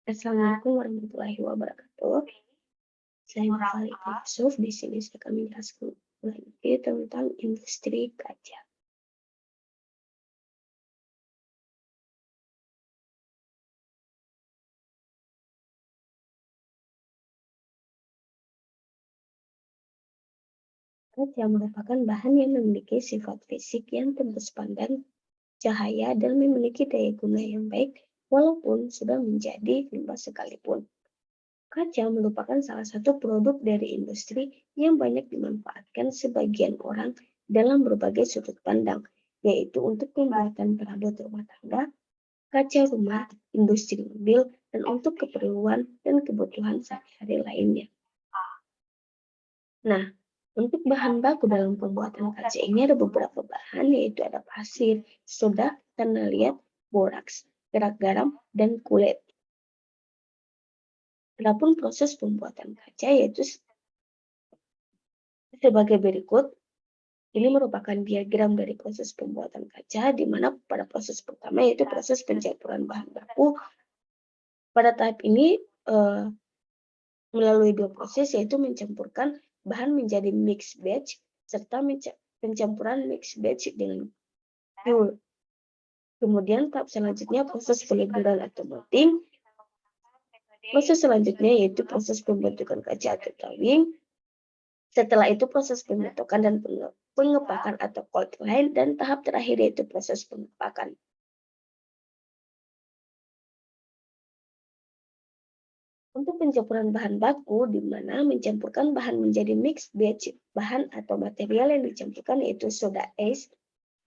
Assalamualaikum warahmatullahi wabarakatuh. Saya Nurfali Yusuf. Di sini saya akan menjelaskan lagi tentang industri kaca. Kaca merupakan bahan yang memiliki sifat fisik yang tembus pandang cahaya dan memiliki daya guna yang baik walaupun sudah menjadi limbah sekalipun. Kaca merupakan salah satu produk dari industri yang banyak dimanfaatkan sebagian orang dalam berbagai sudut pandang, yaitu untuk pembuatan perabot rumah tangga, kaca rumah, industri mobil, dan untuk keperluan dan kebutuhan sehari-hari lainnya. Nah, untuk bahan baku dalam pembuatan kaca ini ada beberapa bahan, yaitu ada pasir, soda, tanah liat, boraks, kerak garam, dan kulit. Adapun proses pembuatan kaca yaitu sebagai berikut. Ini merupakan diagram dari proses pembuatan kaca, di mana pada proses pertama yaitu proses pencampuran bahan baku. Pada tahap ini melalui dua proses, yaitu mencampurkan bahan menjadi mixed batch serta pencampuran mixed batch dengan fuel. Kemudian tahap selanjutnya proses peleburan atau melting. Proses selanjutnya yaitu proses pembentukan kaca atau drawing. Setelah itu proses pembentukan dan pengepakan atau cold line, dan tahap terakhir yaitu proses pengepakan. Untuk pencampuran bahan baku, di mana mencampurkan bahan menjadi mixed batch, bahan atau material yang dicampurkan yaitu soda ace,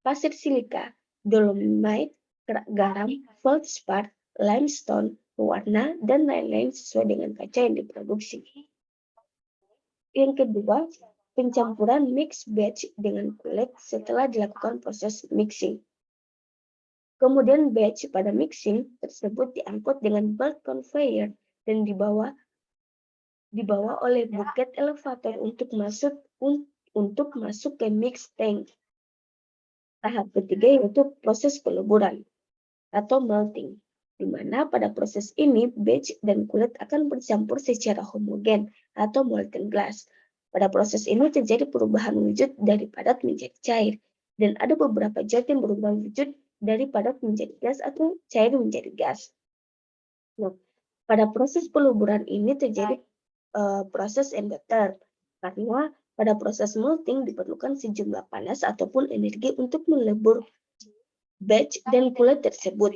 pasir silika, dolomite, kerak garam, feldspar, limestone, pewarna, dan lain-lain sesuai dengan kaca yang diproduksi. Yang kedua, pencampuran mixed batch dengan kulit setelah dilakukan proses mixing. Kemudian batch pada mixing tersebut diangkut dengan belt conveyor dan dibawa oleh buket elevator untuk masuk ke mix tank. Tahap ketiga yaitu proses peleburan atau melting, di mana pada proses ini batch dan kulit akan bercampur secara homogen atau molten glass. Pada proses ini terjadi perubahan wujud dari padat menjadi cair, dan ada beberapa zat yang berubah wujud dari padat menjadi gas atau cair menjadi gas. Nah, pada proses peleburan ini terjadi proses endotherm, karena pada proses melting diperlukan sejumlah panas ataupun energi untuk melebur batch dan kulit tersebut.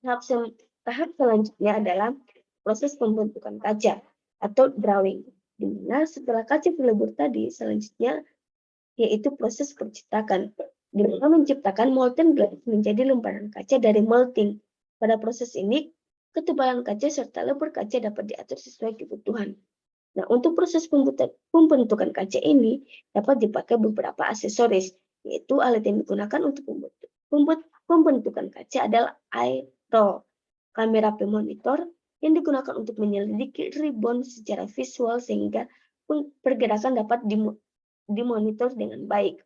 Tahap selanjutnya adalah proses pembentukan kaca atau drawing, di mana setelah kaca dilebur tadi, selanjutnya yaitu proses percetakan, di mana menciptakan molten glass menjadi lembaran kaca dari melting. Pada proses ini, ketebalan kaca serta lebar kaca dapat diatur sesuai kebutuhan. Nah, untuk proses pembentukan kaca ini dapat dipakai beberapa aksesoris, yaitu alat yang digunakan untuk pembentukan kaca adalah eye roll, kamera pemonitor yang digunakan untuk menyelidiki ribbon secara visual sehingga pergerakan dapat dimonitor dengan baik.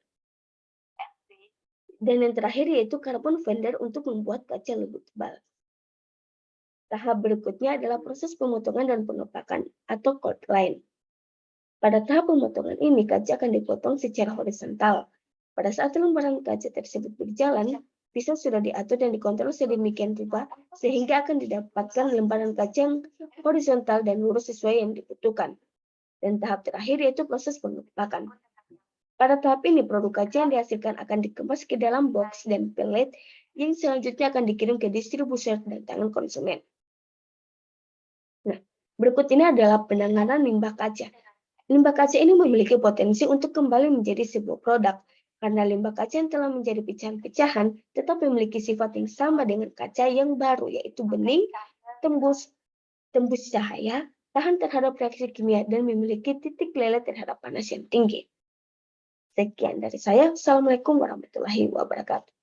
Dan yang terakhir yaitu carbon fender untuk membuat kaca lebih tebal. Tahap berikutnya adalah proses pemotongan dan pengepakan atau cold line. Pada tahap pemotongan ini, kaca akan dipotong secara horizontal. Pada saat lembaran kaca tersebut berjalan, pisau sudah diatur dan dikontrol sedemikian rupa sehingga akan didapatkan lembaran kaca yang horizontal dan lurus sesuai yang dibutuhkan. Dan tahap terakhir yaitu proses pengepakan. Pada tahap ini, produk kaca yang dihasilkan akan dikemas ke dalam box dan pelet yang selanjutnya akan dikirim ke distribuser dan tangan konsumen. Nah, berikut ini adalah penanganan limbah kaca. Limbah kaca ini memiliki potensi untuk kembali menjadi sebuah produk, karena limbah kaca yang telah menjadi pecahan-pecahan tetap memiliki sifat yang sama dengan kaca yang baru, yaitu bening, tembus cahaya, tahan terhadap reaksi kimia, dan memiliki titik lelet terhadap panas yang tinggi. Sekian dari saya. Assalamualaikum warahmatullahi wabarakatuh.